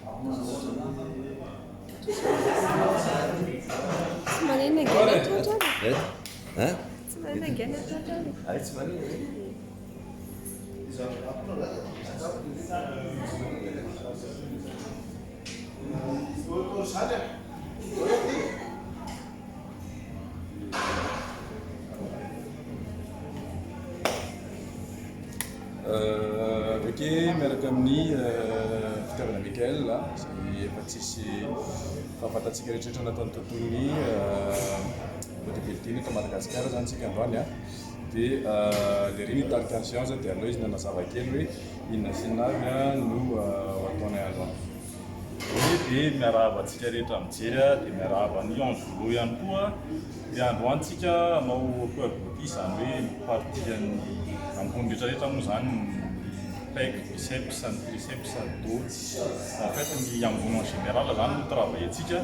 Tsy manena gena tratra Eh? Hein? tsy manena gena tratra Ay, tsy manina. Ok, miaraka amin'ny fitiavana Mikael izay efa tsisy fahafantatsika rehetrarehetra nataon'ny tontolon'ny bodybuilding eto Madagasikara zany tsika androany a. Dia le reny hitarika ny séance dia aleo izy nanazava kely hoe inona sy inona avy no ho ataonay androany. Dia miarahaba antsika rehetra mijery dia miarahaba ny anjolo ihany koa. Dia androany tsika hanao poids izany hoe partie-ny ambony rehetrarehetra moa zany pec, biceps, ny triceps, dos. En fait ny ambony en général zany no travaillentsika.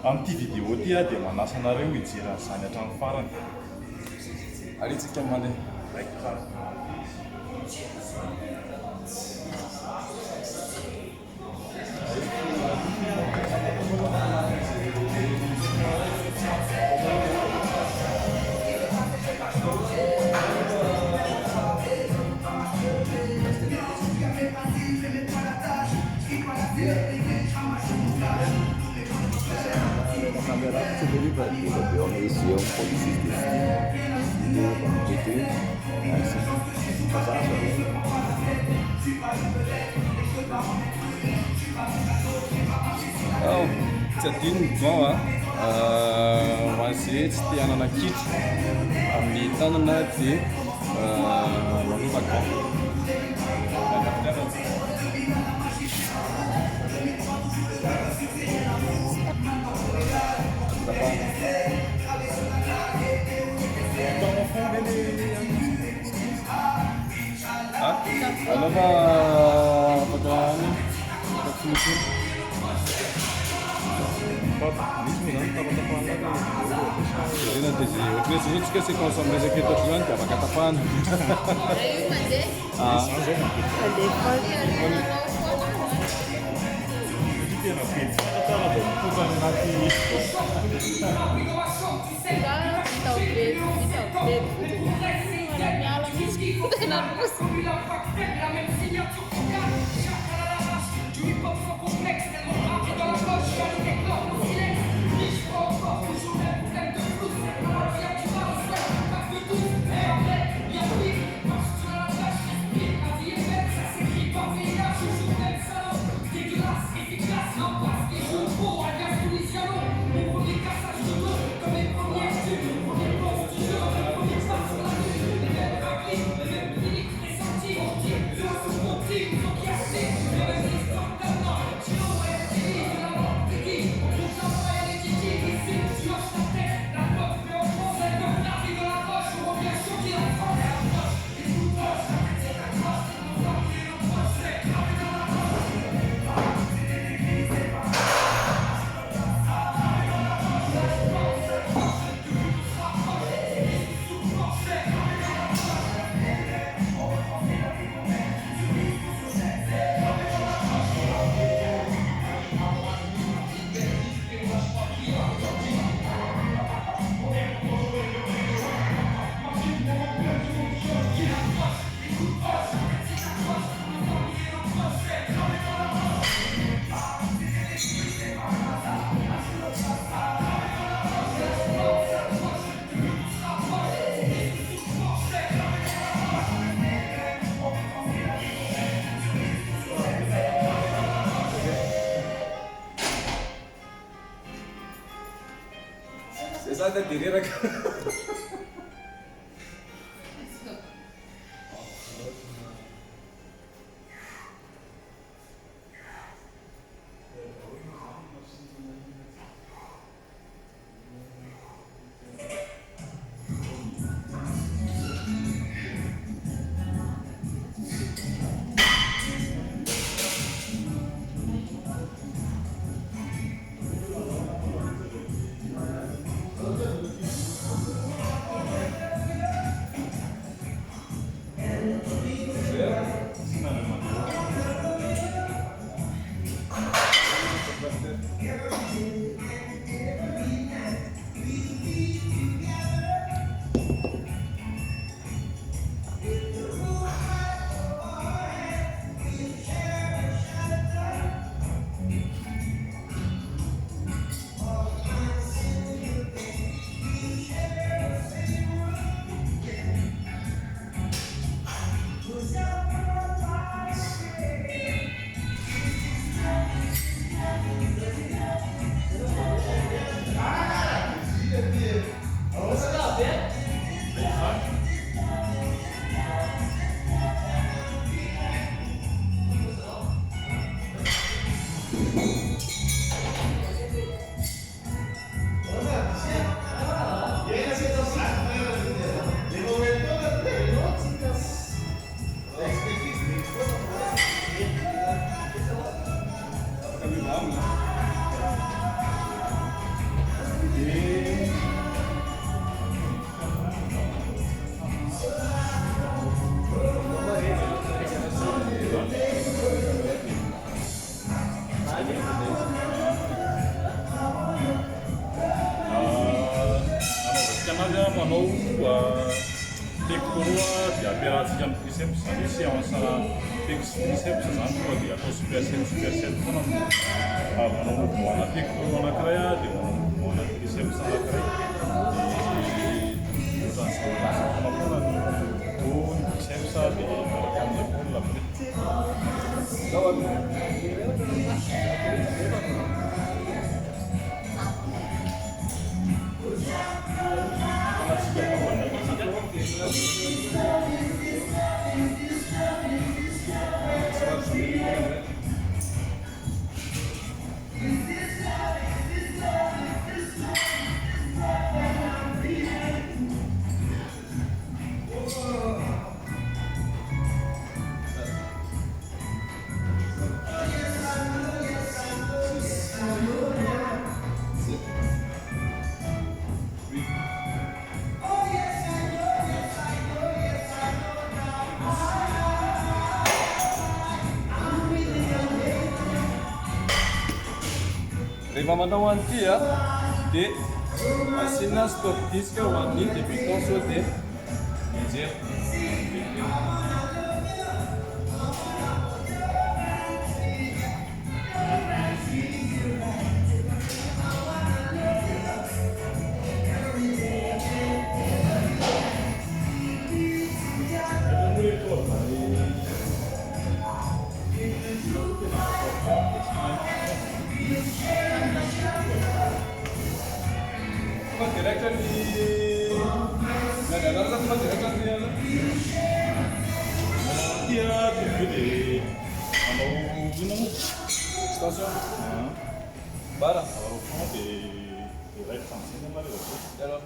Amin'ity vidéo ty dia manasa anareo hijery an'izany hatramin'ny farany. Alitsika mandeha. Raiky farany. Kamera sendiri Pak, lebih orang isi yang polisi di sini, itu bang itu, nasi, pasar Tsy adino ny vao ho azy tsy te hanana kitro amin'ny tanana dia manovaka. Anaova afaka finition. Tena dia zay ohatry hoe zay tsika séquence am'resaka eto ohatr'izany dia afaka tapahana. Tena betsaka tsara dia mitondra anaty Zay dia reraka. dia ampiarahantsika amin'ny triceps zany hoe séance triceps zany tonga dia atao superset foana manao mouvement ana pectoraux anankiray dia manao mouvement ana triceps anankiray dia ohatran'izao foana ny triceps dia miaraka amin'ny épaule rehefa manao an'ity dia asiana stop disque ho an'ny débutant sao dia mijery. Direction di nggak ada alasan mas direction dia dia gede kalau gimana stasiun barang kalau kamu di right sini kemarin jalan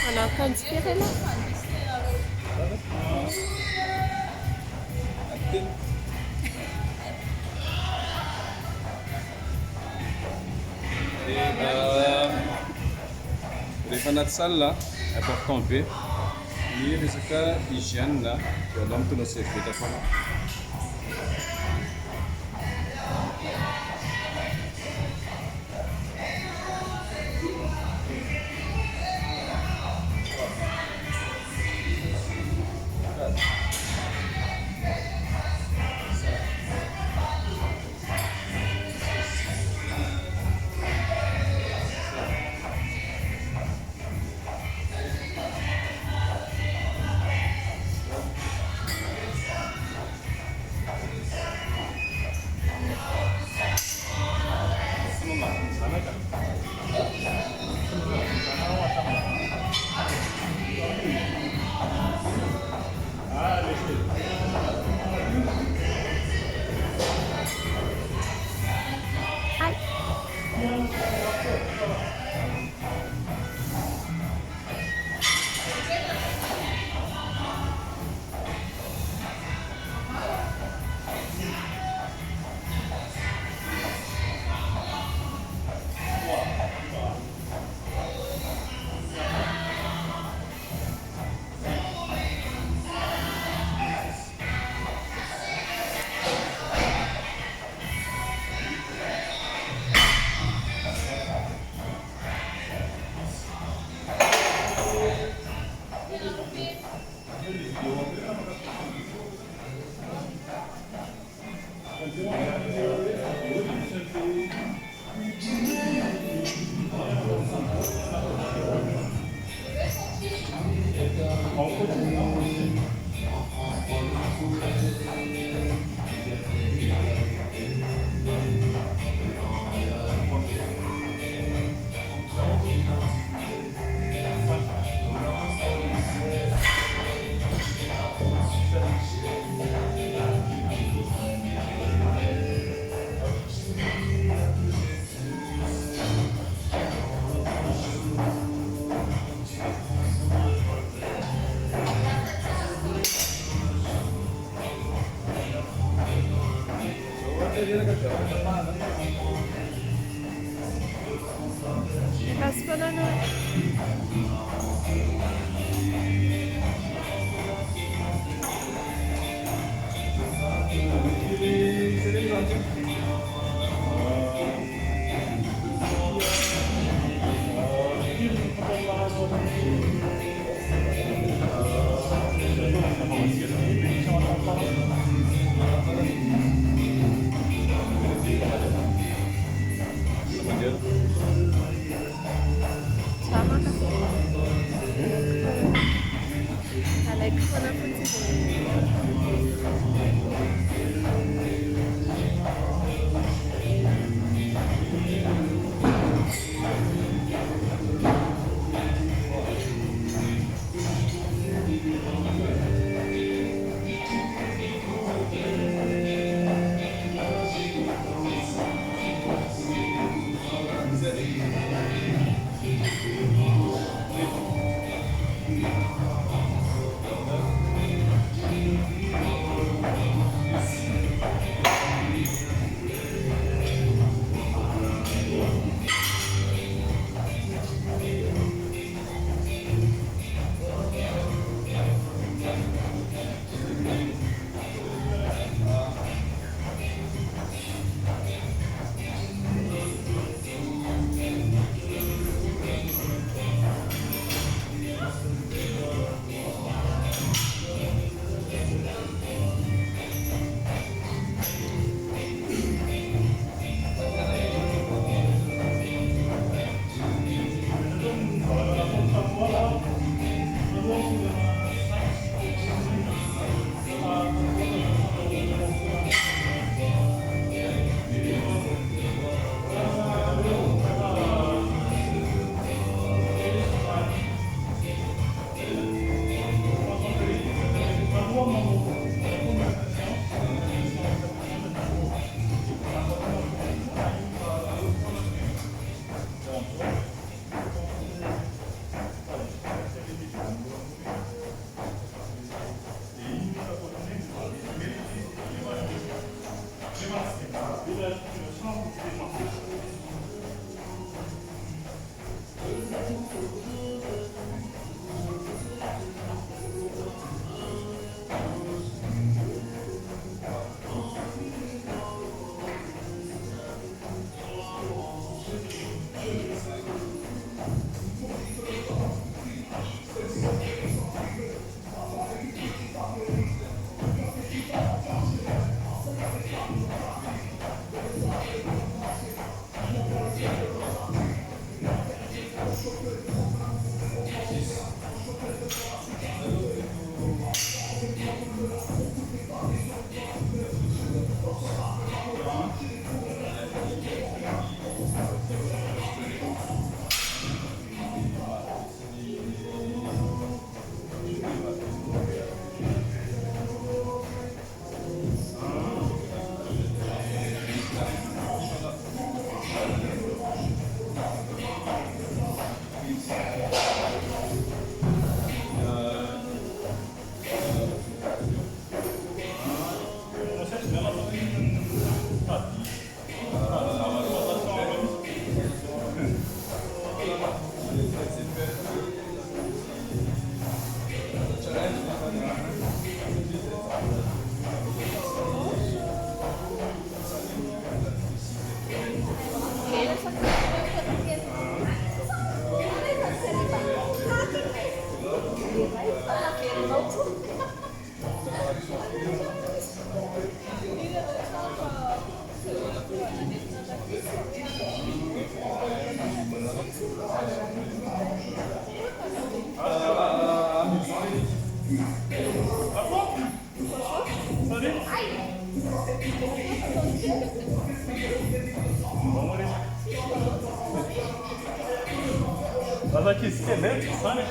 Anakanjo firy anao? Rehefa anaty salle important be ny resaka hygiène dia aloha mitondra serviette foana. Passe pas la noix. Sama ka. Alaikum warahmatullahi wabarakatuh. Mas aqui esqueleto, sabe?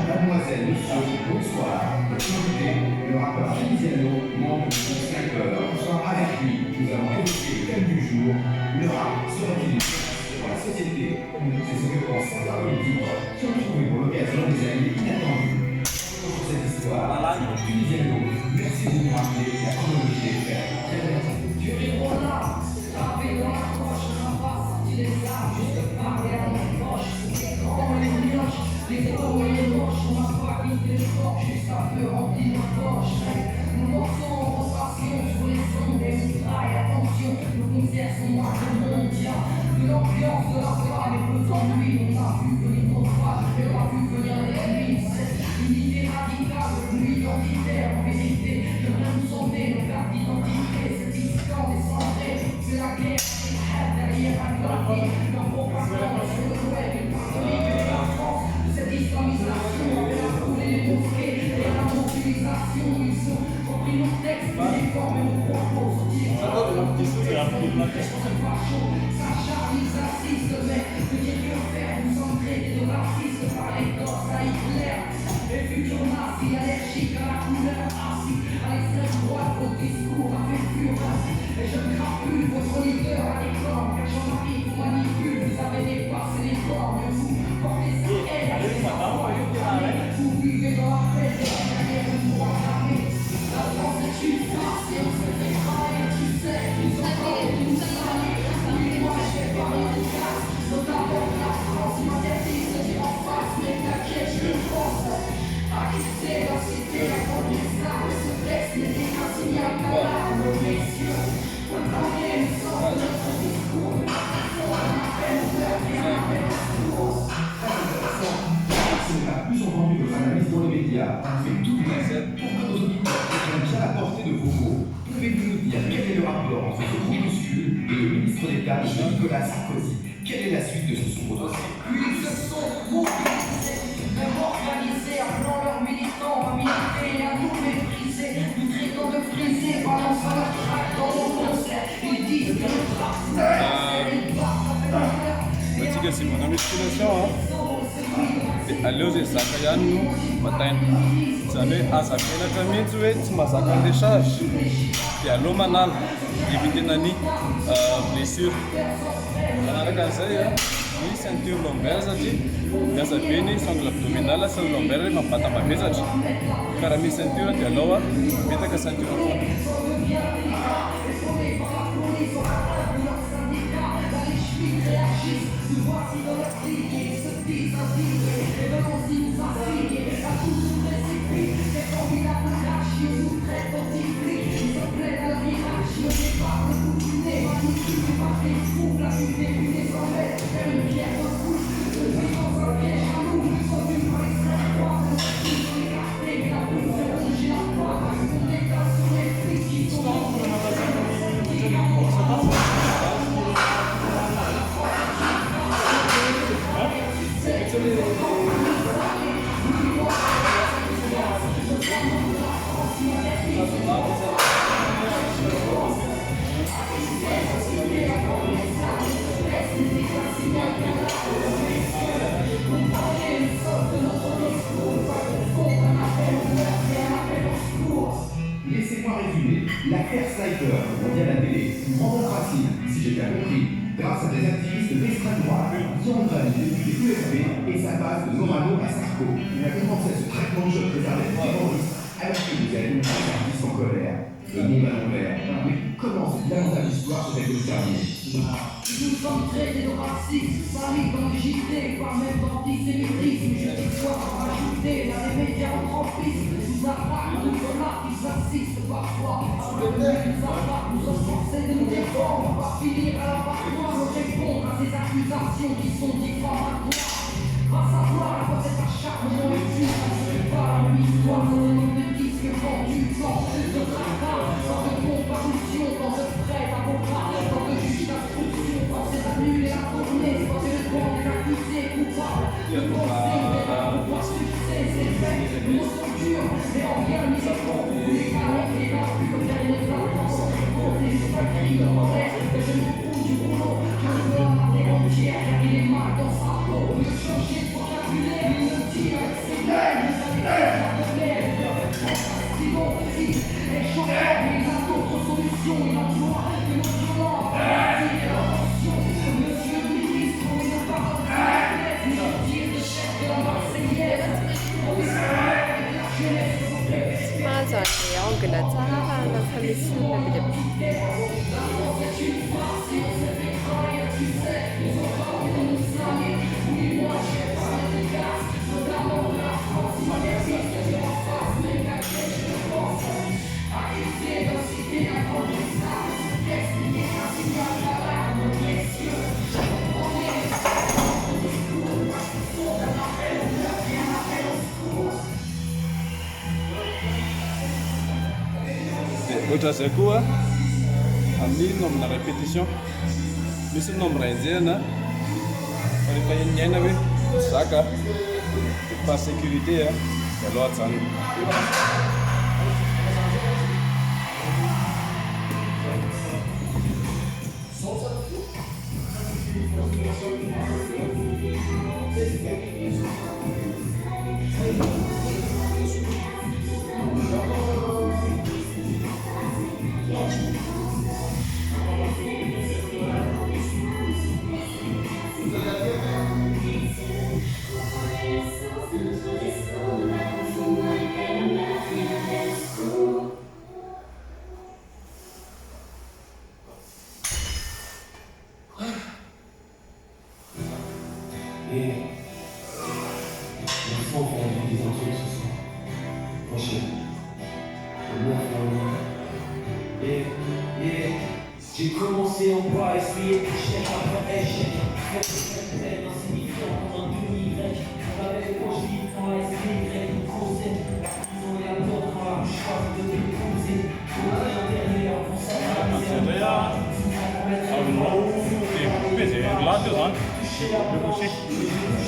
Mademoiselle, monsieur, bonsoir. Aujourd'hui, le rappeur Filiziano, membre du 5 heures. Bonsoir avec lui. Nous allons évoquer le thème du jour. Le rap serait-il une menace pour la société? C'est ce que pense la politique qui ont trouvé pour l'occasion des années inattendues. Pour cette histoire, c'est Filiziano. Merci de nous rappeler la chronologie des faits. Votre leader à l'écran, car j'en arrive, manipule. brigade de Nicolas Sarkozy. Quelle est la suite de ce sombre dossier? Ils se sont mobilisés, même organisés, appelant leurs militants à militer et à nous mépriser, nous traitant de frisés, balançant leur trac dans nos concerts. Ils disent que le rap, Matsika sy manao musculation aleo zay zaka ihany no mataina zany hoe aza menatra mihitsy hoe tsy mahazaka an'le charge dia aleo manala éviter ny blessure manaraka an'izay ny ceinture lombaire satria miasa be ny sangle abdominal sy ny lombaire hoe mabata mavesatra ka raha misy ceinture dia aleo metaka ceinture foana. Laissez-moi résumer. L'affaire Sniper, on vient à la télé, une grande racine, si j'ai bien compris, grâce à des activistes d'extrême droite qui ont entraîné depuis les UFP et sa base de Morano à Sarko. Il a commencé ce traitement de choc réservé aux terroristes alors que vous avez une artiste en colère. Le monde à l'envers. Mais comment cette lamentable histoire serait-elle terminée? nous sommes traités de racisme, ça arrive dans les JT, pas même d'antisémitisme. Je dis quoi pour ajouter, là les médias anthropistes nous attaquent, nous menacent, ils assistent parfois. Sur le net, nous attaquent, nous sommes forcés de nous défendre. On va finir à la parfois de répondre à ces accusations qui sont diffamatoires. Grâce à toi, la voix cet acharnement est tue, ça ne serait pas la même histoire, c'est des noms de disques vendus, sans de travail, sans de comparution, dans de prêt avocat, dans de juge d'instruction, quand c'est annulé à tourner, quand c'est le droit des accusés coupables, de penser, mais là, on voit succès, c'est fait, nos structures, mais en rien mis à fond, les carrés, les larmes, comme des les vacances, on est sur un cri de reste, je me fous du boulot, je dois parler entière, car il est mal dans sa peau, de changer de vocabulaire, il me tire avec ses mains, vous savez, les chauffeurs, il a d'autres solutions, il emploie de nos violents, attention, monsieur le ministre, on ne va pas nous dire de chef de la Marseillaise, on est avec la jeunesse européenne. 맞아, 영글라 짜라라는 살리시는 게 Ohatr'izay koa amin'ny nombre répétition misy nombre enjehana fa rehefa iaina hoe zaka par sécurité dia aloha hajanona. J'ai commencé en bas, essuyé échec après échec. Fait insignifiant comme un demi-grec. Avec quand je vis quand SY nous causait. La prison et la porte dans la bouche, de l'épouser. Faut rien derrière pour ça. maty io zany lekosi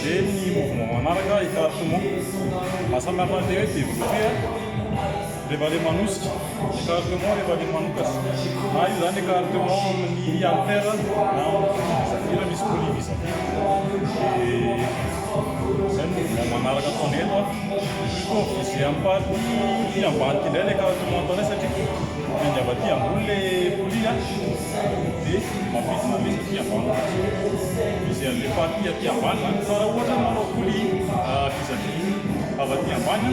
dia ny mouvement manaraka écartement mahasamihafa an'ilay hoe développé rehefa le manosika écartement rehefa le manokatra na io zany écartement amin'ny haltère na safira misy polyvisate dia zay mouvement manaraka ataony eto plutôt izay ampaty ambaniky indray le écartement ataonay satria mandiava aty ambony le poly dia mampidina le aty ambany izy an'le party aty ambany zany raha ohatra manao poly visate avy aty ambany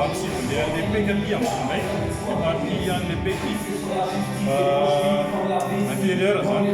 amsivonle an'le peky aty ambonay le party an'le peky intérieur zany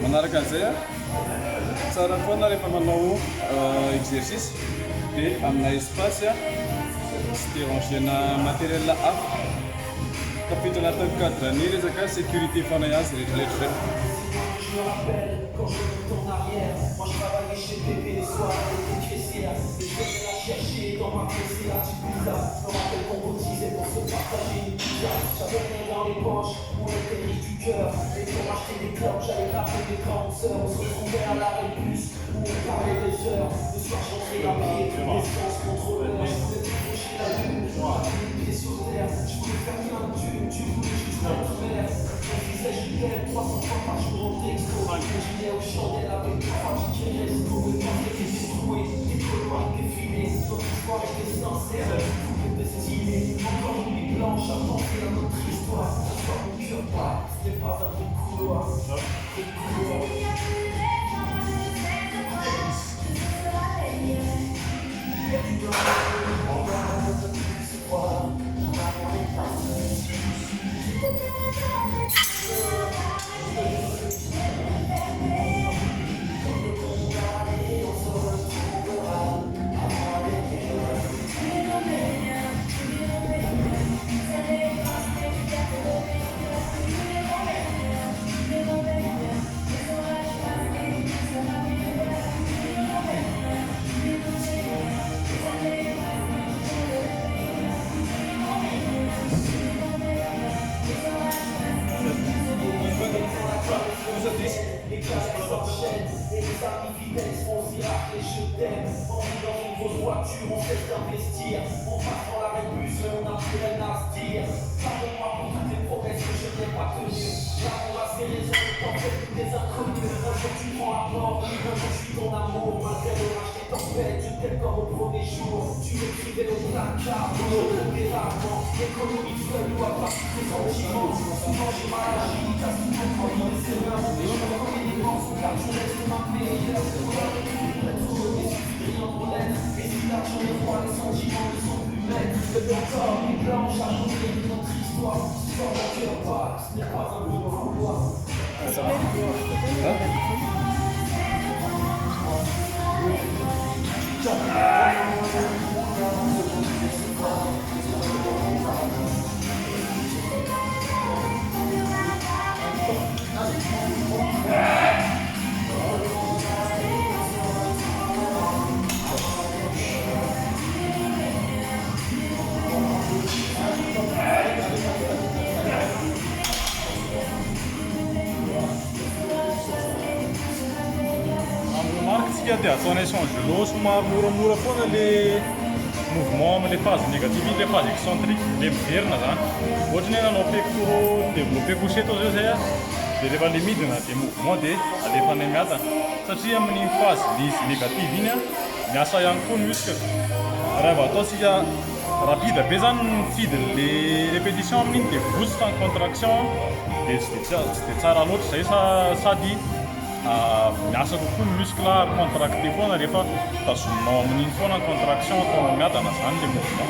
manaraka an'izay a tsara foana rehefa manao exercice dia amina espace a sy dérangena matériel hafa tafiditra anatin'ny cadre ny resaka sécurité fanay azy rehetrarehetra Wow. vitesse, on s'ira et je t'aime. On vit dans une grosse voiture, on sait d'investir. On passe dans la rébus, mais on n'a plus rien à se dire. Pardonne-moi pour toutes les promesses que je n'ai pas tenues. L'amour a ses raisons, le temps fait toutes des inconnus. Un jour tu prends la porte, un jour je suis ton amour. Malgré l'orage qui tempête, je t'aime comme au premier jour. Tu m'écrivais au placard, je t'aimais rarement. L'économie de feuilles ou à partir des sentiments. Souvent j'ai mal agi, t'as souvent promis des erreurs. Et je me reconnais des mensonges, car tu restes ma meilleure. Et si l'argent est froid, les sentiments ne sont plus bêtes. Le décor est blanche, à jouer de notre histoire. Sans mon cœur bat, ce n'est pas un bout de couloir. Dia son échange de l'eau somary moramora foana le mouvement am'le phase négative le phase excentrique le miverina zany ohatrany hoe nanao pectoraux développé couché tao zao zay a de rehefa le midina de mouvement de alefanay miadana satria amin'ny phase lisy négative iny a miasa ihany koa ny muscle raha vao ataosika rapide be zany mifidiny le répétition amin'iny de vosotra ny contraction de tsy de tsara loatra zay sady miasa kokoa ny muscle ary contracté foana rehefa tazominao amin'iny foana ny contraction ataonao miadana zany le mouvement.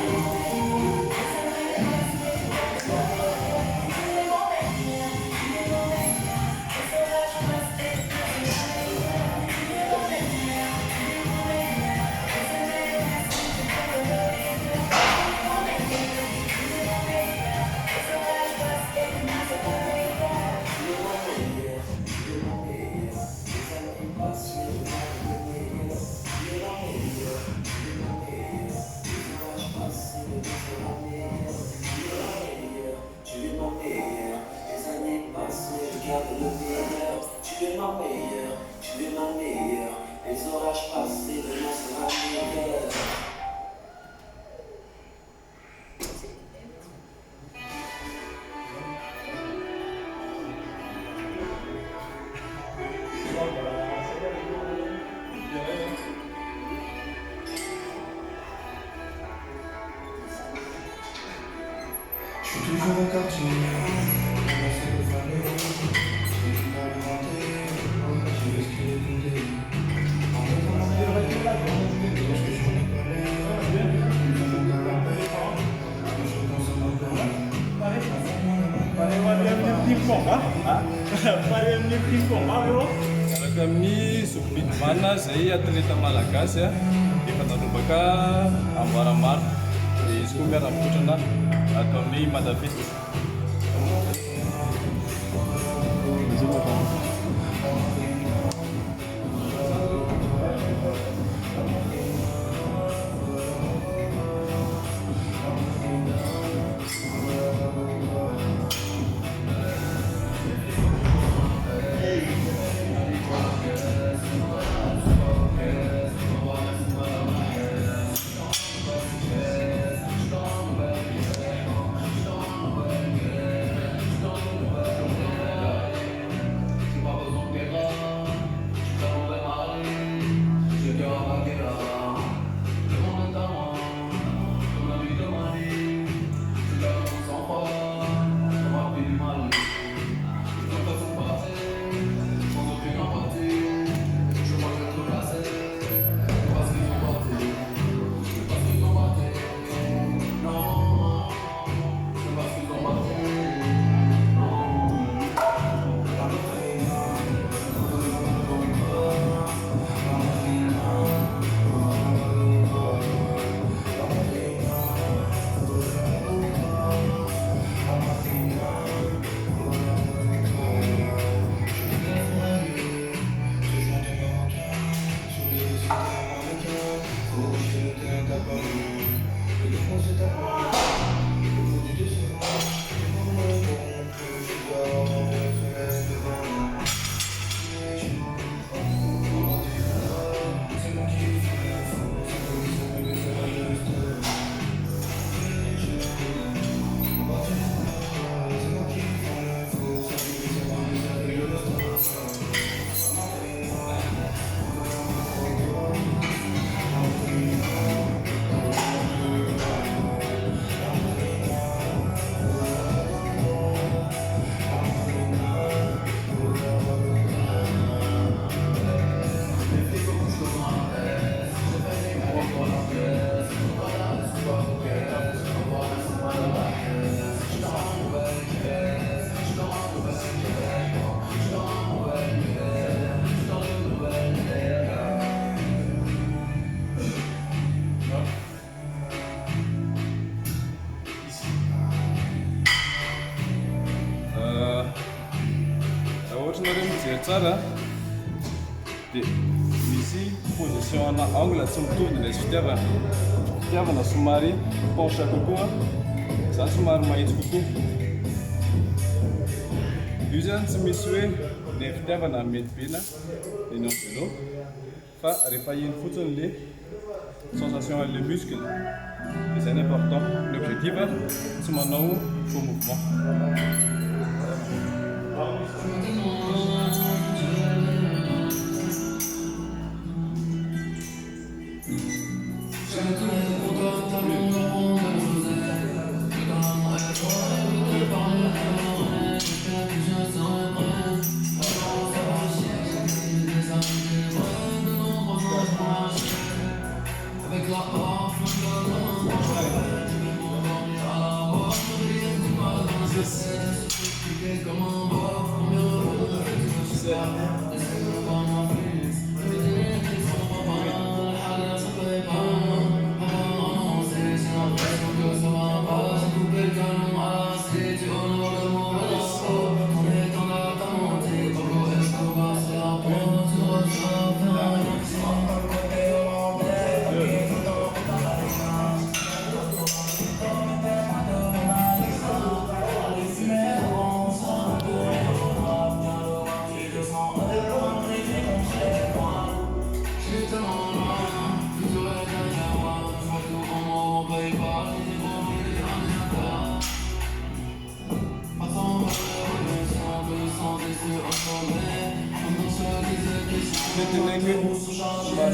Toujours au quartier, passer le fallait, je suis pas monté, j'ai vu ce qu'il est compté. En fait, on a fait la parce que je n'ai pas l'air, je mon canapé, je consomme un peu. Araka amin'ny zokipidimanina zay atleta malagasy a efa nanovaka ambaramaro de izy koa miara-potrana atao amin'ny Madafisy. tsara dia misy position ana angle tsy mitovy ilay fitiavana somary penche kokoa zany somary mahitsy kokoa io zany tsy misy hoe ny fitiavana mety be na union vélo fa rehefa iny fotsiny le sensation le muscle dia zay ny important l'objectif tsy manao faux mouvement.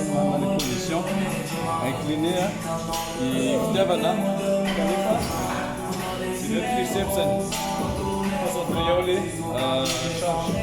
Somary position incliné i fitiavana kanefa sy le triceps concentré ao le charge.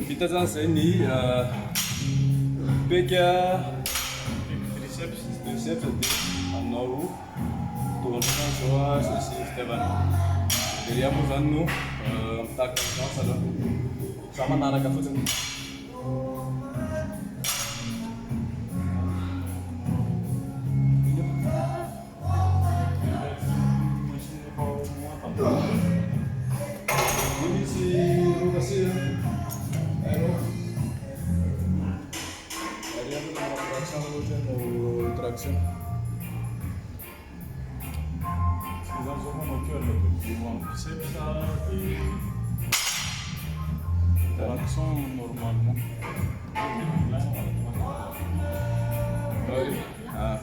Vita zany zay ny beka triceps dia anao tongotra zao sy fitiavana dia ria moa zany no mitahaka danse aloha za manaraka fotsiny. sont normalement. Oui. Ah.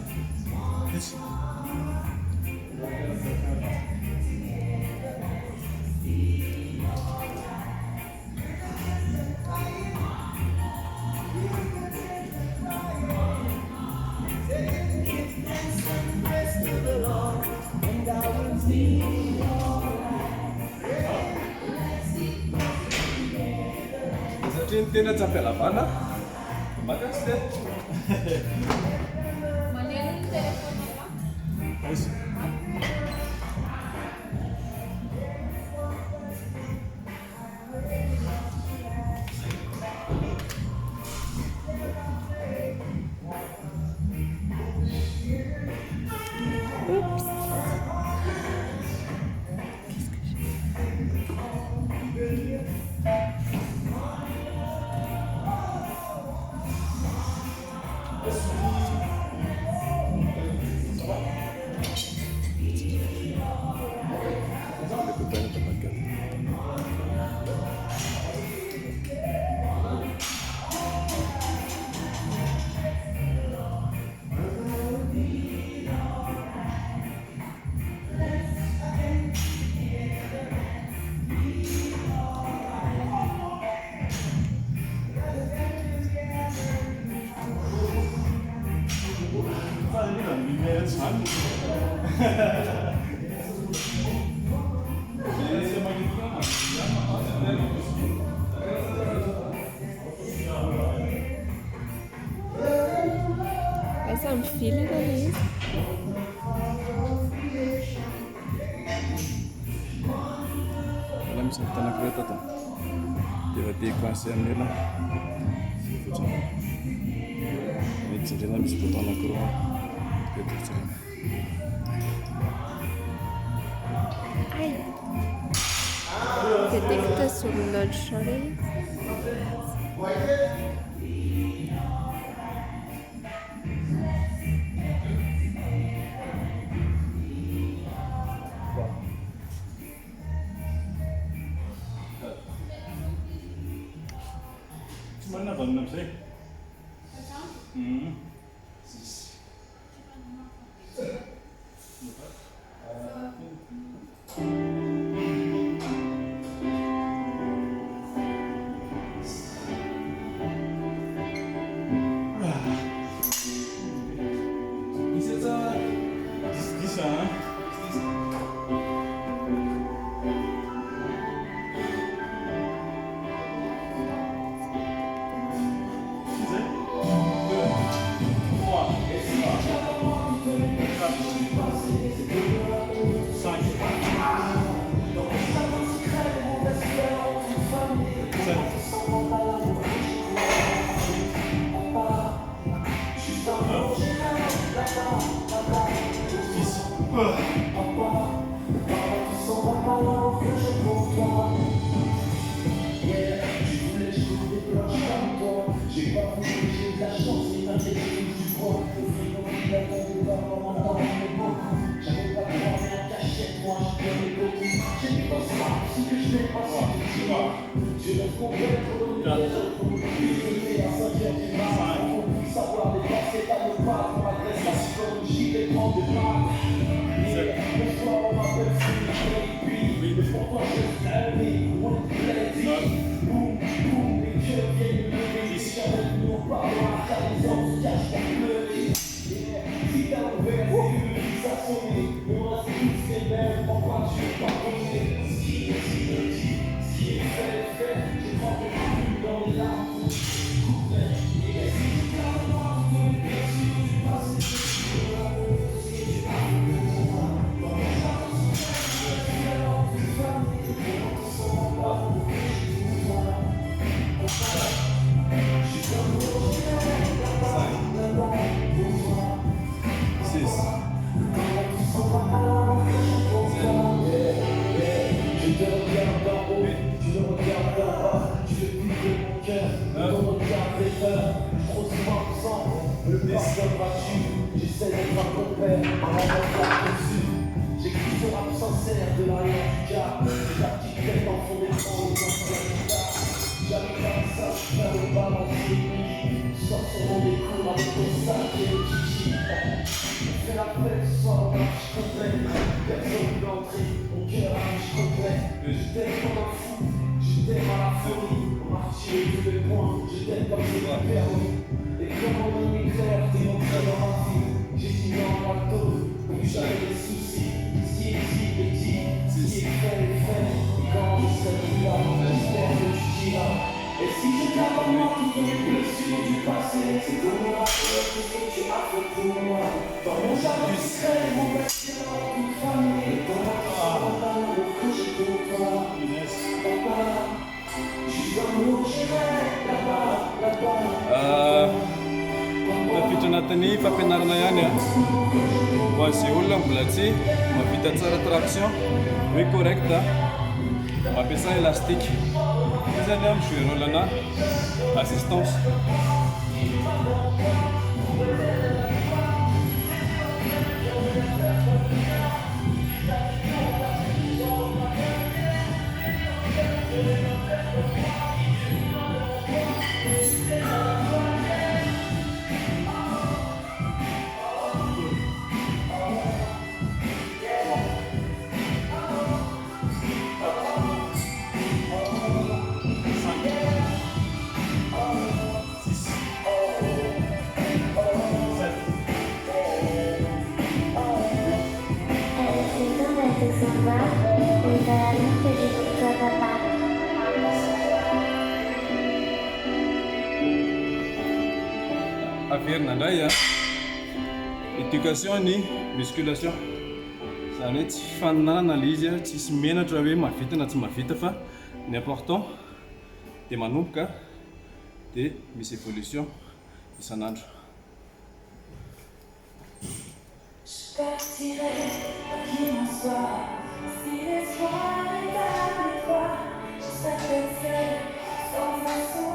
Satria ny tena tsy ampialavana maka tsy dia Essa é filha da Liz. Wala misy tanakireo tato. Dia dia coincé amin'io là. Fotsiny. Mety tsindriana misy bouton anankiroa. Dia tsindriana. Aïe. T'es que t'es sur notre chalet. Mana bangun sih? Bisa. Et si je garde en moi toutes les blessures du passé, c'est comme un rappel de ce que tu as fait pour moi. Dans mon jardin discret, mon bâtiment en toute famille, et dans ma chambre, dans l'amour que j'ai pour toi. Papa, juste l'amour, j'irai là-bas, là-bas. Tafiditra anatin'ny fampianarana ihany a. Ho azy olona mbola tsy mahavita tsara traction hoe correct a, mampiasa élastique. Izy zany a mijouer rôle ana assistance. Averina indray a, éducation ny musculation. Zany hoe tsy faninana le izy a, tsisy menatra hoe mahavita na tsy mahavita fa ny important dia manomboka dia misy évolution isan'andro. Je partirai, quoi qu'il en soit, si l'espoir est avec toi, je serai seule, sans façon.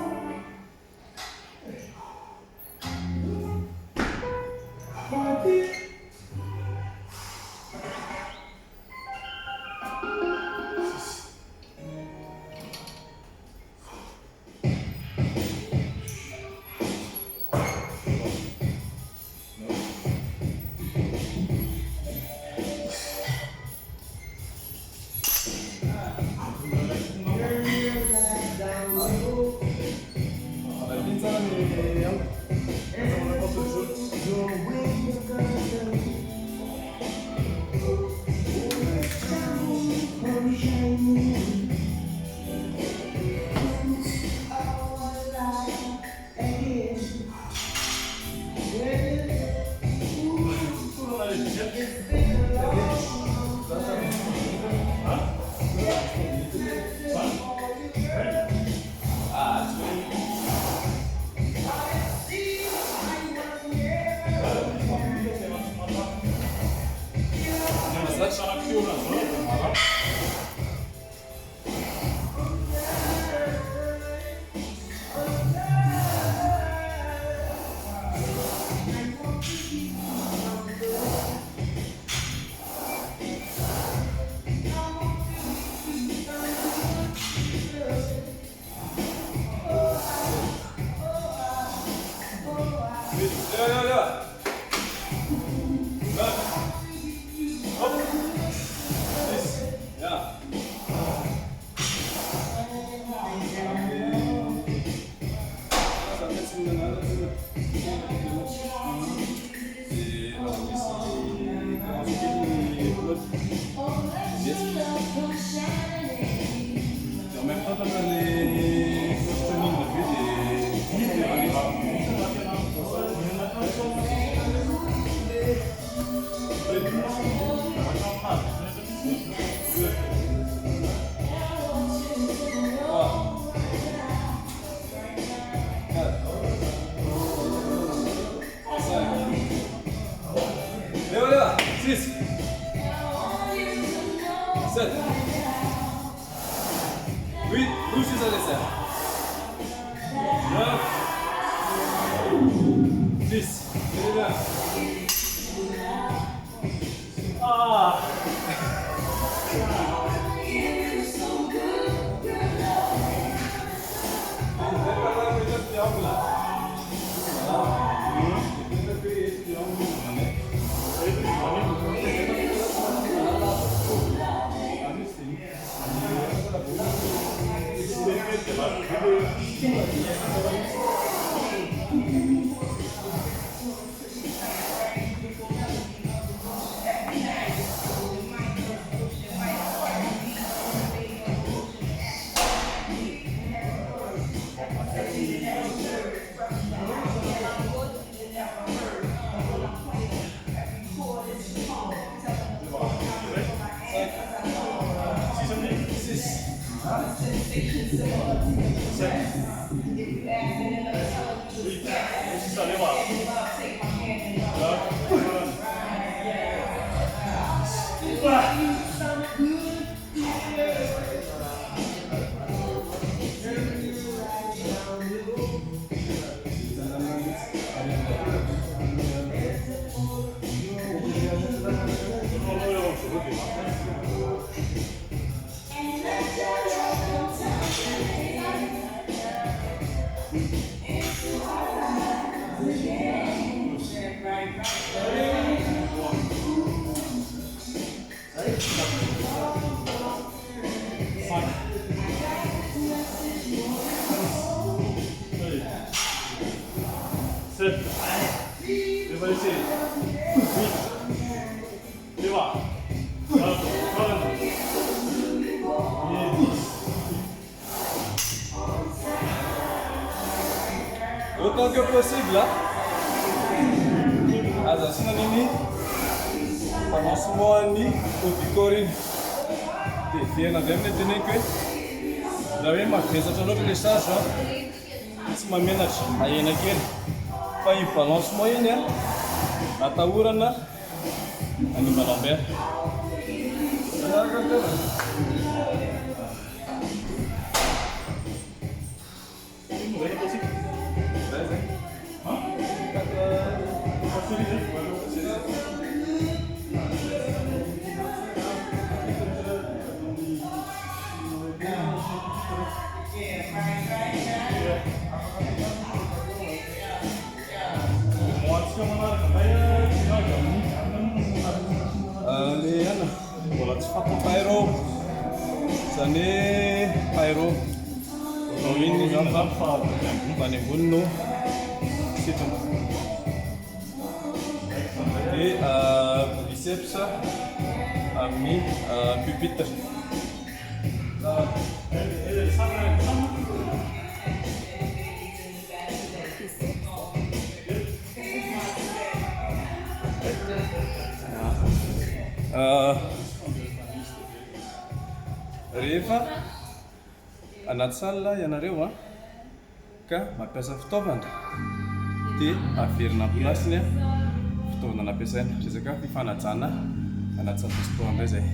7. Det var det till. 8. Det var. Alltså, kolla nu. Autant que possible, aza sina nini panasomoany auditory dia viana avy amin'ny teneko hoe raha hoe mavesatra loatra le charge tsy mamenatra ahena kely fa io balancement iny a atahorana animalambert. Mbola tsy fantako pyro zany pyro no iny zany many ambony no sitrana dia biceps amin'ny pupitre. Rehefa anaty salle ianareo ka mampiasa fitaovana dia averina amin'ny plasiny fitaovana nampiasaina resaka fifanajana anaty salle de sport indray zay.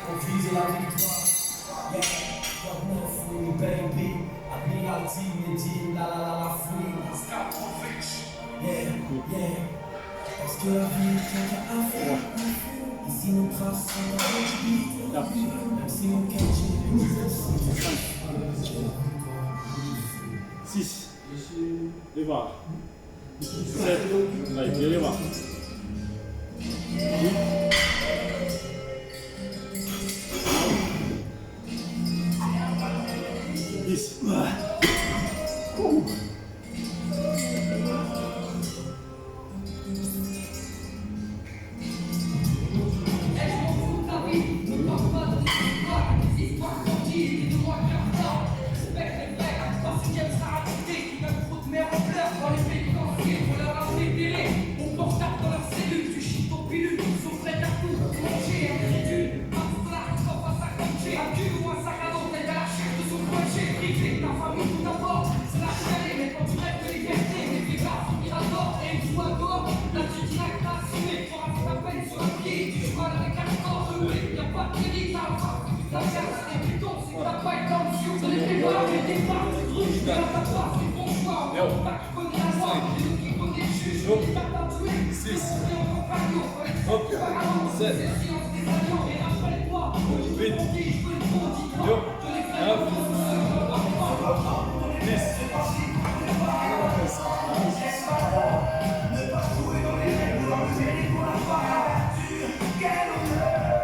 On vise la victoire. Yeah, what more free, baby? Admiralty, Medine, la free. Yeah, yeah. Parce que la vie est à faire. Ici nous traçons la vie. Même si mon catch est 6. Les barres. 7. Là, il les barres. 10.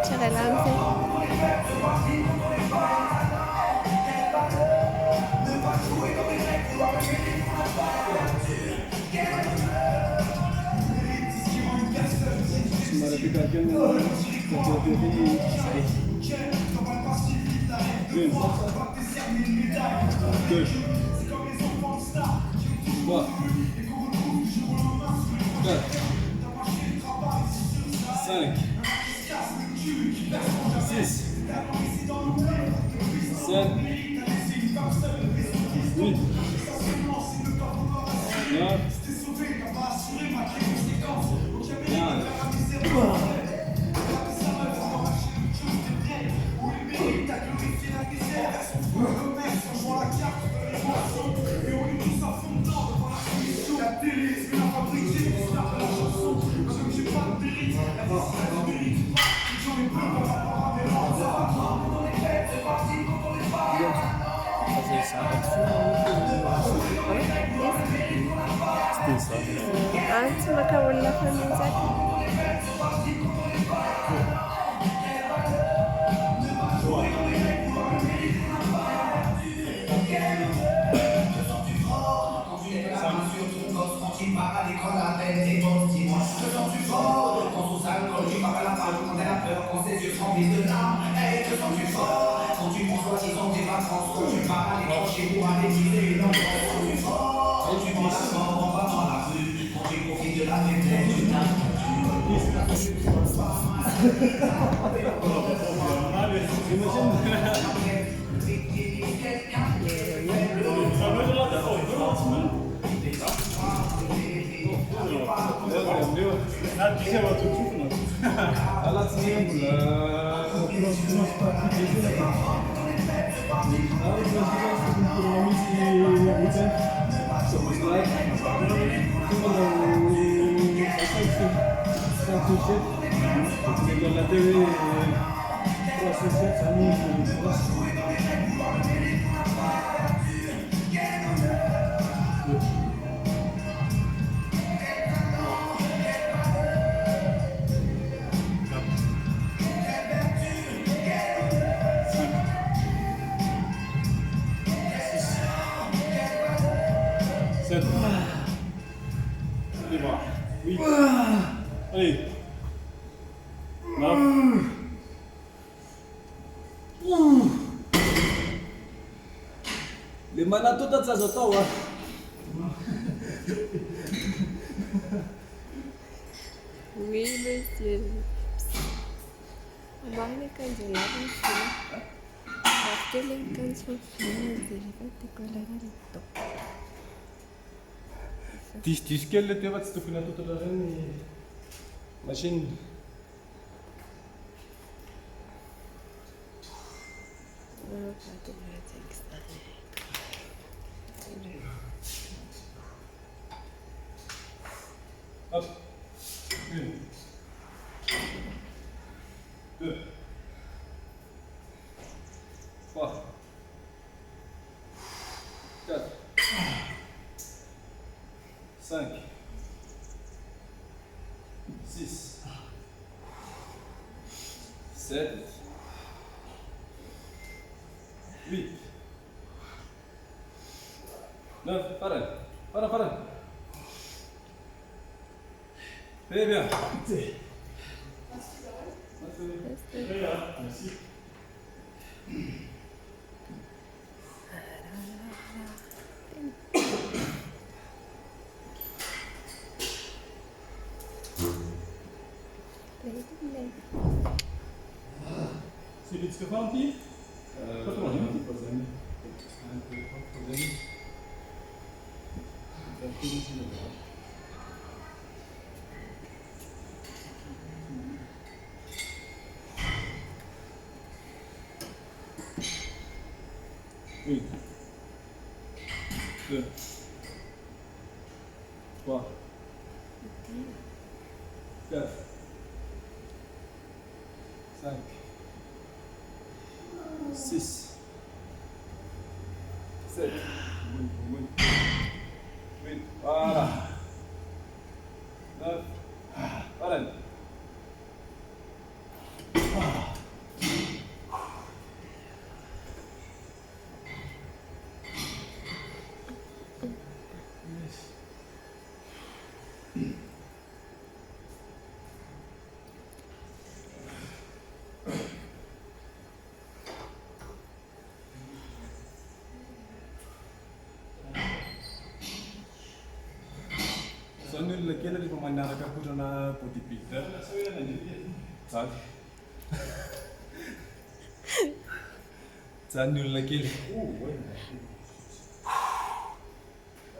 Tirez l'ancel. أنت ما كولا فميزك la TV 307, ça nous Allez, va. 8. Allez. 9. Le manato ta tsazo tao ah. Oui, monsieur. Amahane kanzo lavo fila. Bakele kanzo fila derivate colorito. Diso kely le teo tsy tokony atotona reny machine. Hop. 1, 2, 3, 4, 5, 6, 7, 8, 9, para. Fais bien. Merci. C'est vite ce que fait un petit? Pas trop, hein? Oui. 2, 3, 4, 5, 6, 7, 8, voilà. 9, arrête. Sono lekkele di pemandangan kaputana putih Peter. Sabe? Sono lekkele.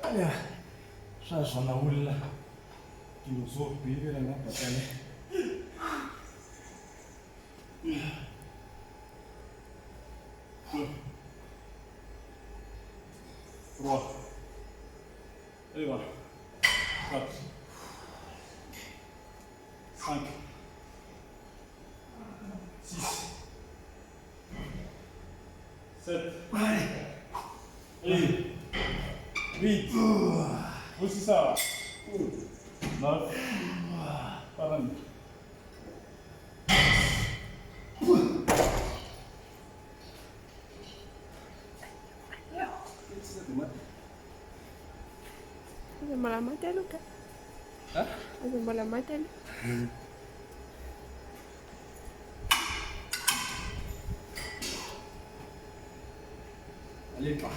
Olha, já na olha. Filosofia bíblia na patela. Trois. Allez, va. 4. 5. 6. 7. Allez. 8. Aussi ça. 9. Pareil. Ada malah mata lu kan? Hah? Ada malah mata lu. Allez, pas.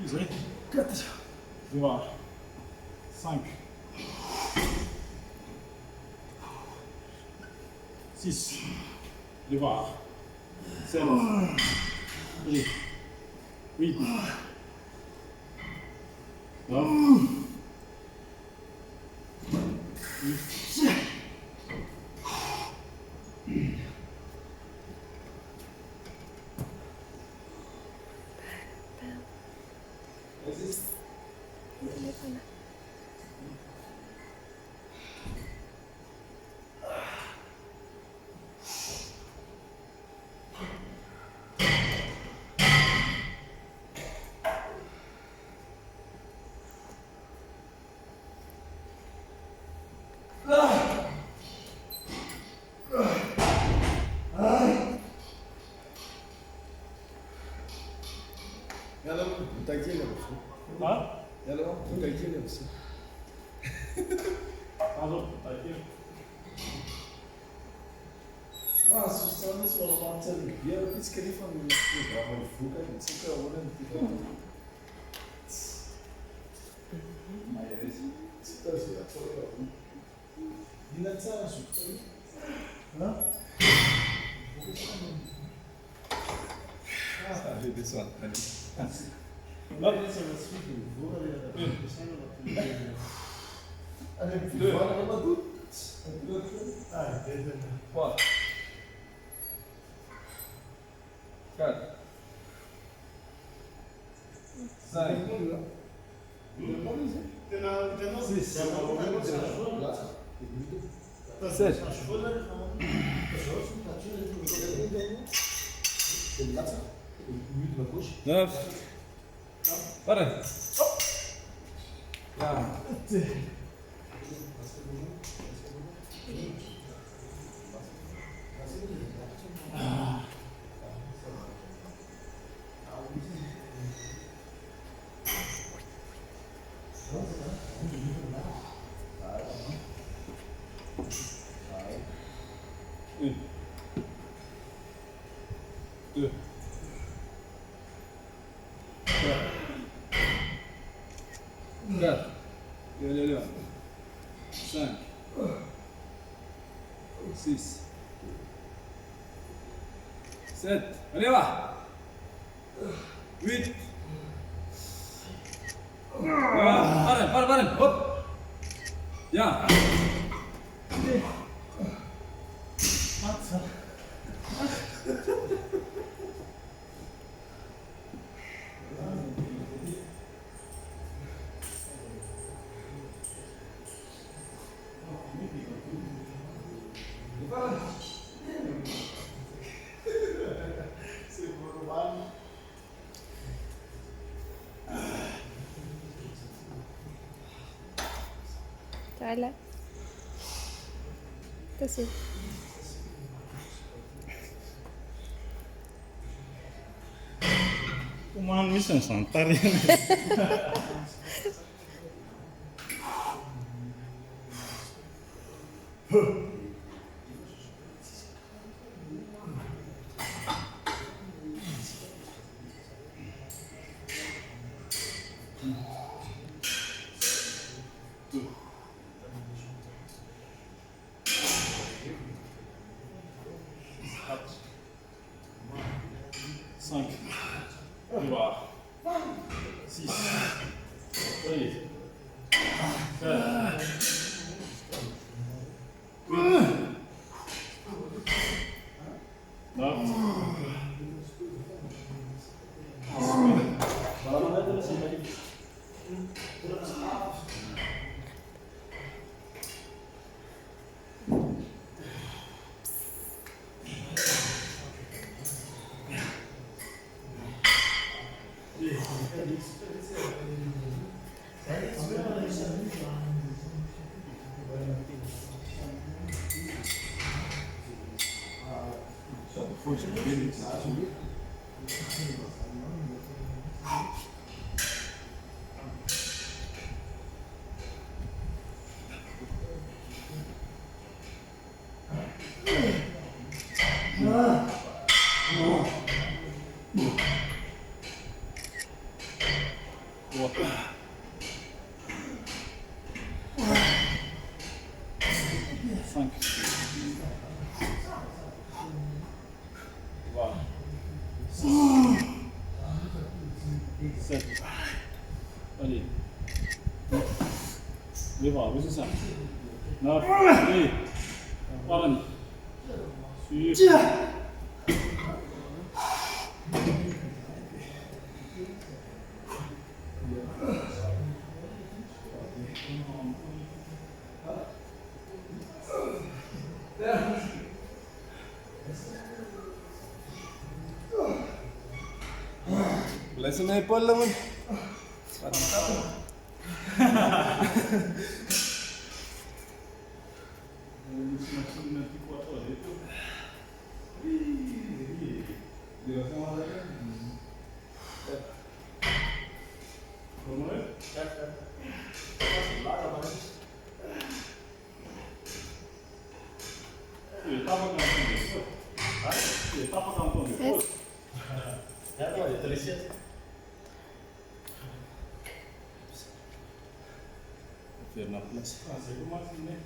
Isaiah. 4. 5. 6. 7. 8. 9. Ah! Azo, aqui. Mas os caras foram lá para o dia, eu disse que ele foi no programa de fuga, ele disse que eu vou não mas isso está certo. E não está certo. Não? Ah, j'ai des soins. Não, mas eu vou allez, puis voilà, on va tout. Ah, désolé. 3, 4, 5, 6, 7. Neuf. Para. Une. Deux. Quatre. Allez, 5. 6. 7. Allez, va. 8. Para. Hop. Bien. تعال تسوي Uma missão santária. Cinq. On va. 6. 8. 5. Voilà. 6. 7. Allez. Les bras, oui, c'est ça. 9. Allez. Parle. Sur. Laisse une épaule là, man. Etapa campeão depois. Etapa campeão depois. Já agora, 300. Ver na place. Ah, sei como assim, né?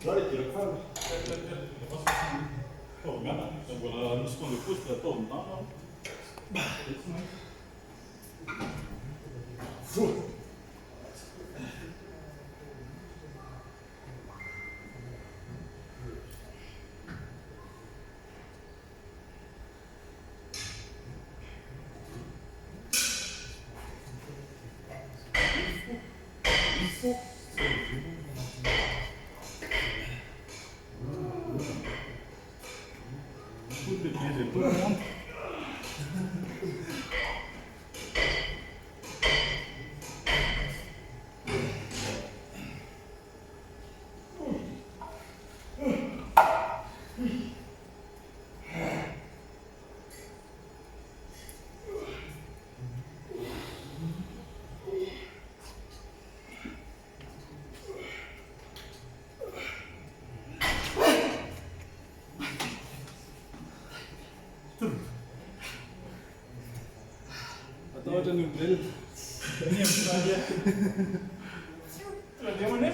Olha, tira que fala. Oh, gana. Agora não esconde depois para todo, não? Isso não. Tudo depende de todo mundo. Ada no grill. Ini yang saja. Dia mana?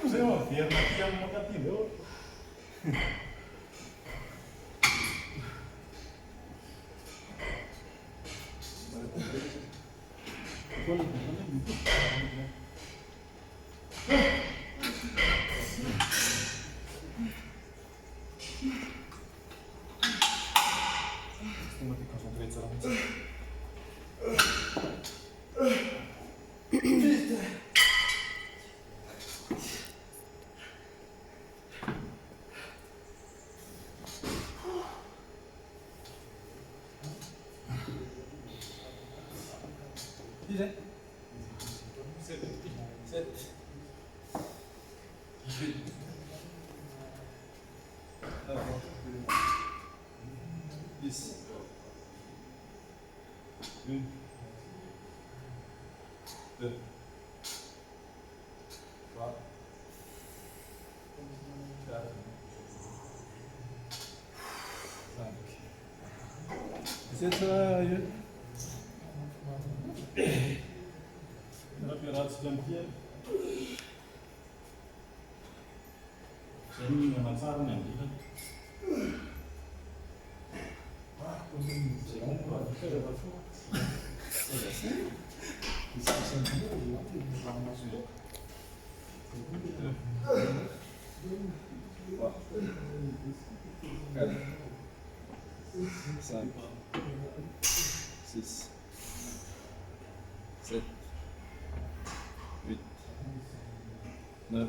Saya mau biar nanti yang makan tidur. Dizer. 7. 10. 1. 2. 3. 4. 5. Zet je. Operatie campion. Saya ingin memasarkan nanti kan. Six, 7, 8, 9,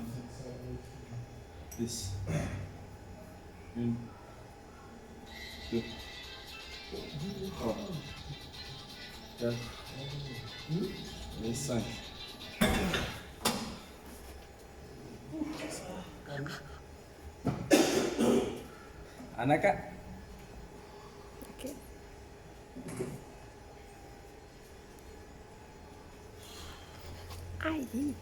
10, 1, 2, 3, 4 et 5. Anaka. Ok. Aïe.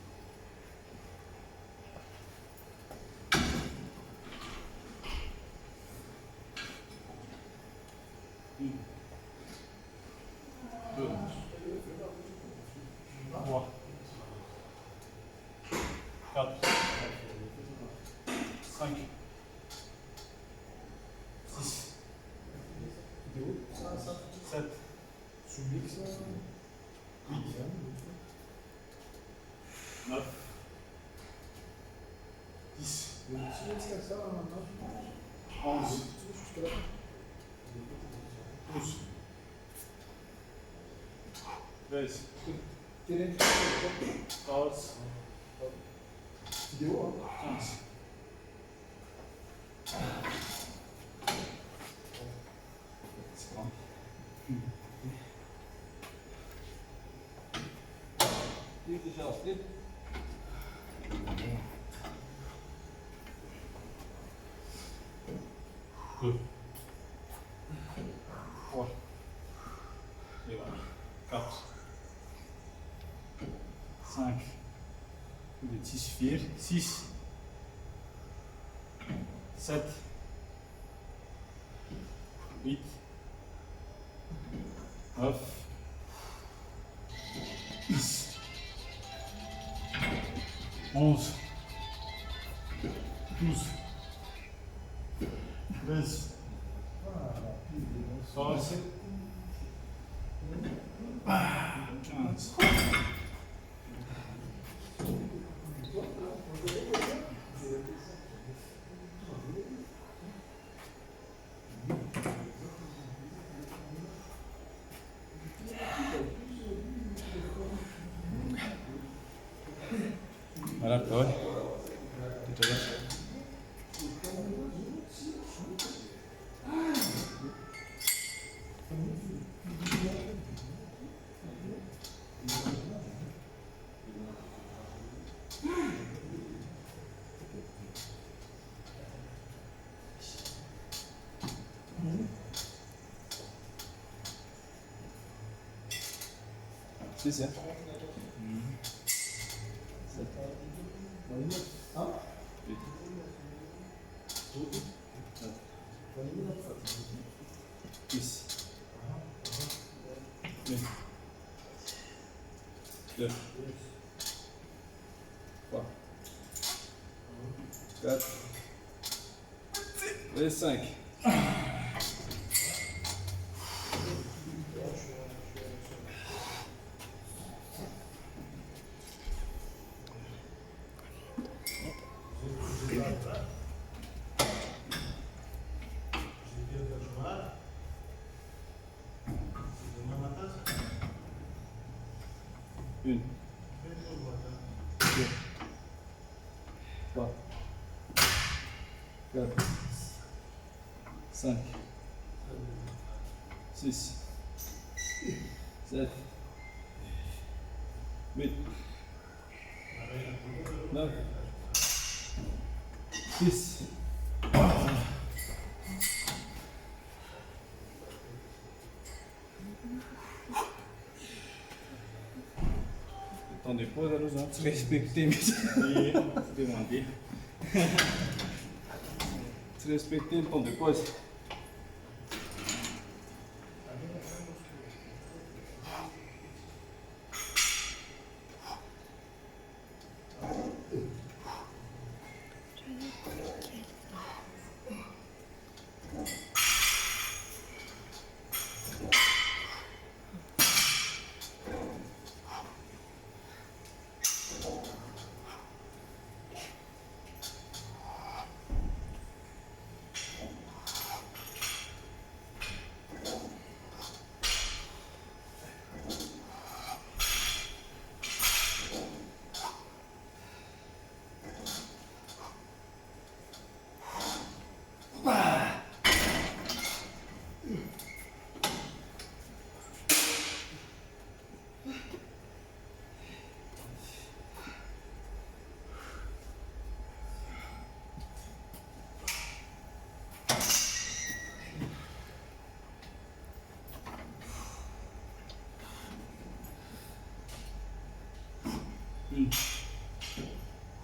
Good. 4. 4. 5. 10, 4, 6, 7, 8, 9, 10, 11, 12, 13, 14, 15. Voilà, ouais. Tout à l'heure. C'est ça. Deux. 3. 4. Et 5. Une. 2. 3. 4. 5. 6. 7. 8. 9. 10. Temps de pause à l'autre, respecter mes demander. Respecter le temps de pause. Une,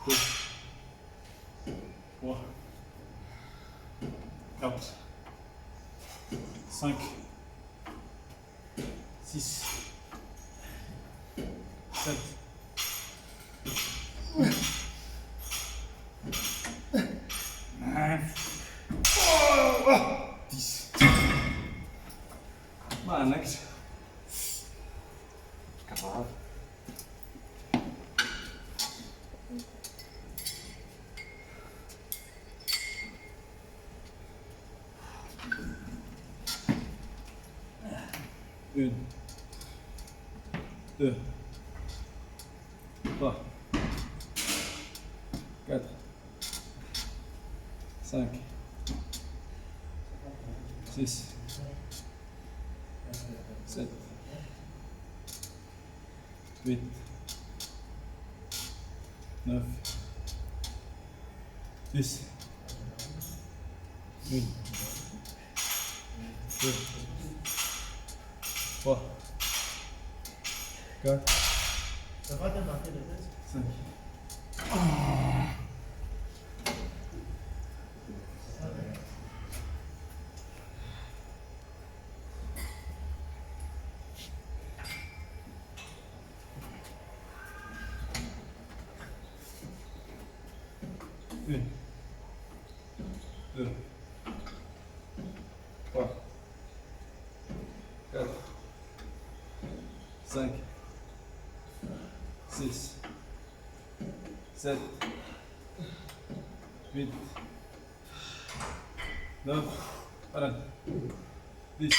2, 3, 4, 5, 6, 7, 9, 10. Bah, next. Capable. Une, 2, 3, 4, 5, 6, 7, 8, 9, 10. Une, 2, 3, 4, 5, Une, deux, trois, quatre, cinq, six, sept, huit, neuf, voilà, 10.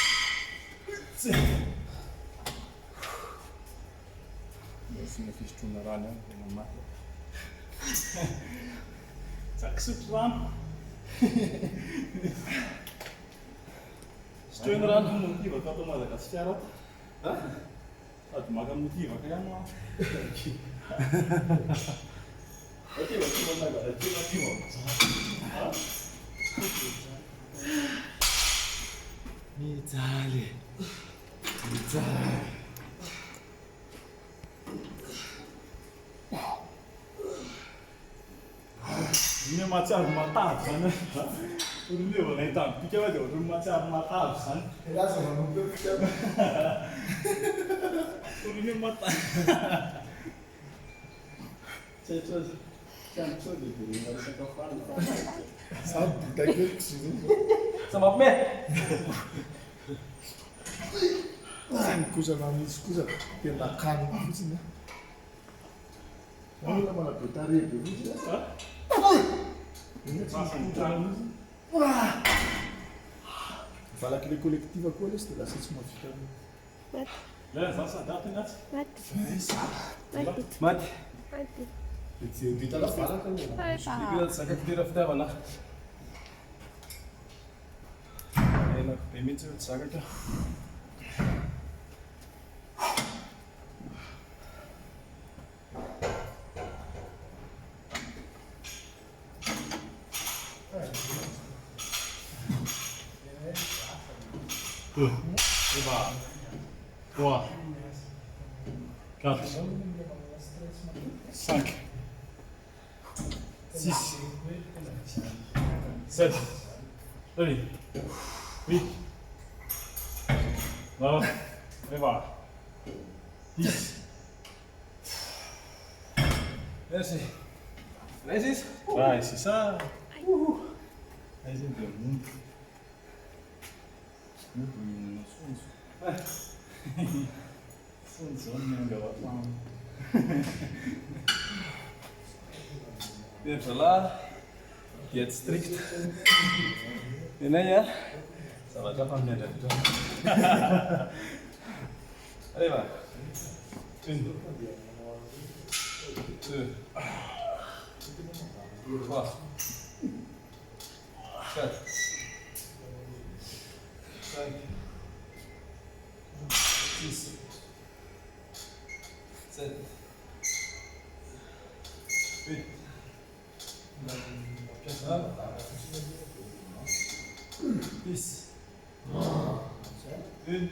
Esse me fiz tu na rana, não mata. Tak zoet aan. Steun eraan om motief, ik had hem al dat sterren. Het mag een motief, ik kan maar. Oké, wat je wil zeggen, het is wat je wil. Mitali. Mitali. Nie ma co matać, nie? Nie ma nie tam, pikę będzie, nie ma co matać, nie? Ja sam mam pikę. Nie ma tak. Chciałem przeżyć, ale się to fajnie. Sam tak jak krzyży. Sama mnie! Scusa, mam scusa per la carne, widzisz? No, ma la portare, widzisz? Fala aquele coletivo com eles, tu lascias uma ficar. Ja, Sasa, darf ich das? Mat! Tu tá lá fala com ele. Ikula saka kitira fitaavana. Ena payment saka ta. Два. Trois. Quatre. Cinq. Six. Sept. Allez. Huit. Neuf. Et voilà. 10. Merci. Merci. Ouais, c'est ça. Aí você deu muito. Muito menino, sonso, não deu a mão. Weer verlaat. Jetzt strikt. En dan ja. Ça va déjà pas bien d'être là. Allez va. Une. Deux. Trois. Quatre. Cinq. Six. Sept. Huit. 10. Une.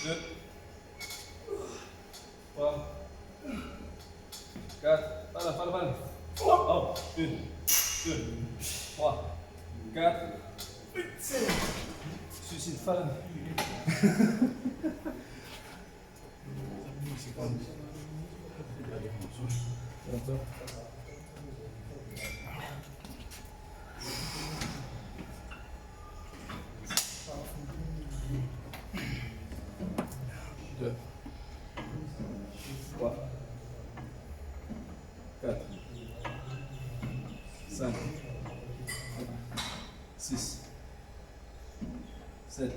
Deux. Trois. Quatre. Voilà. Oh, une. Deux. Trois. Quatre. Suicide, fala. Deux. Trois. Quatre. Cinq. Six. Sept.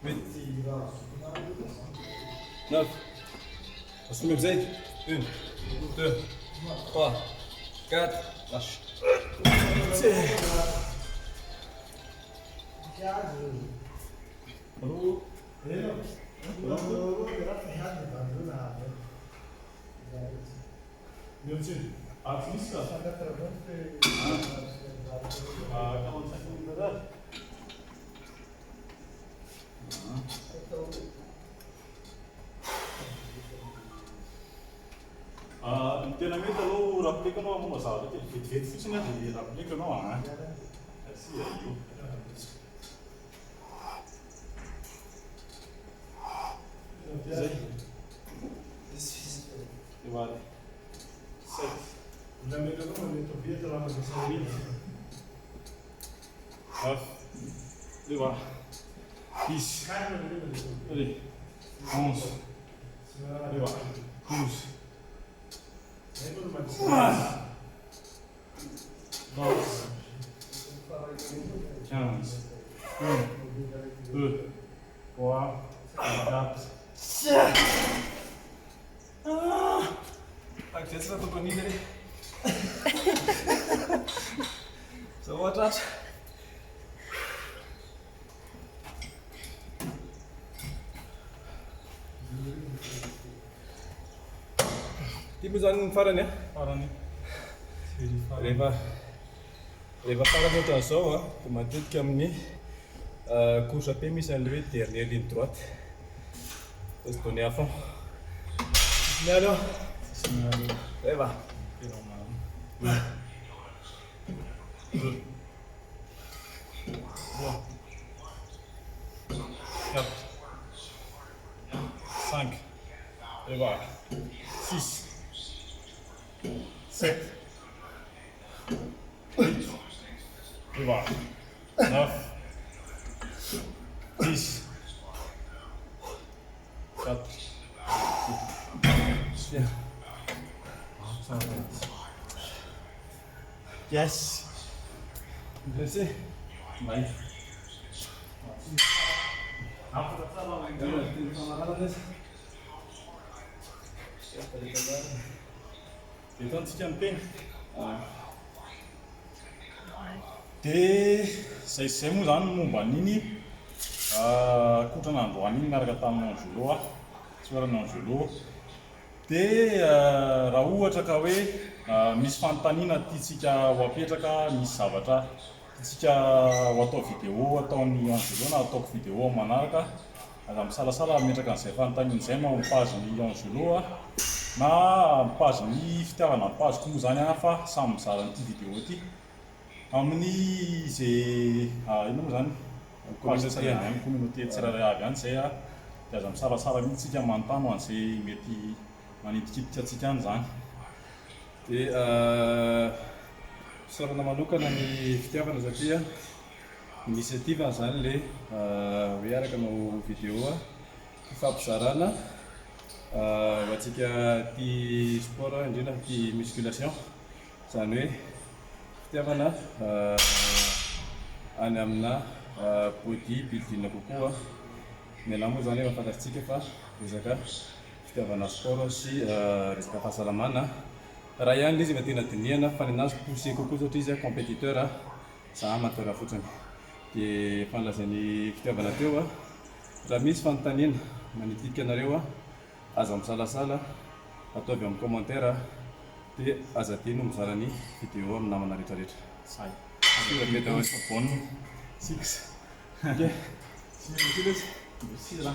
Huit. Neuf. Assume le zèle. Une. Deux. Trois. Quatre. Lâche. tena mety aloha rappeleko anao momba zavatra kely vetivety fotsiny dia rappeleko anao asia io. Zay. Ewa 7. La metto come metto Pietro la cosa di 9. Ewa 10. Allez. 11. Ewa 12. 15. 1, 2, 3, 4. Tak się co to pomidor. Zobaczać. Timu zany farany farany. Rehefa farany ohatran' izao dia matetika amin'ny course à pied misy an'ilay hoe dernière ligne droite. Posso donner à fond. Signalo. Et va. 1, 2, 3, 4, 5, et va. 6, 7, 8, et va. 9, 10, 4, Bien. Yes. Blessé. Ouais. Hitantsika ny teny. Dia zay moa zany momba an'iny kotrana androany iny miaraka tamin'ny Angelo tsoarana Angelo. Dia raha ohatra ka hoe misy fanontaniana tiantsika ho apetraka, misy zavatra tiantsika ho atao vidéo ataon'ny Angelo na ataoko vidéo manaraka, aza misalasala ametraka an'izay fanontaniana izay ao amin'ny page-ny Angelo na amin'ny page-ny fitiavana amin'ny page-ko moa zany fa samy mizara an'ity vidéo ity amin'ny izay ino moa zany communauté tsirairay avy any izay dia aza misalasala mihitsy tsika manontany an'izay mety manitikitika antsika any zany. Dia fisaorana manokana ny fitiavana satria initiative zany le hoe araka manao vidéo fifampizarana ho antsika tia sport indrindra tia musculation, zany hoe fitiavana any amina body building kokoa. Miala moa zany efa fantatsika fa resaka fitiavana sport sy resaka fahasalamana. Raha ihany izy tena dinihana fa ny anazy poussé kokoa satria izy compétiteur za amateur fotsiny. Dia fanlazain'ny fitiavana teo raha misy fanontaniana manitika anareo aza misalasala ataovy amin'ny commentaire dia aza teny mizara ny vidéo amin'ny namana rehetrarehetra. Sai. Vidéo sabone 6. Ok. Sira.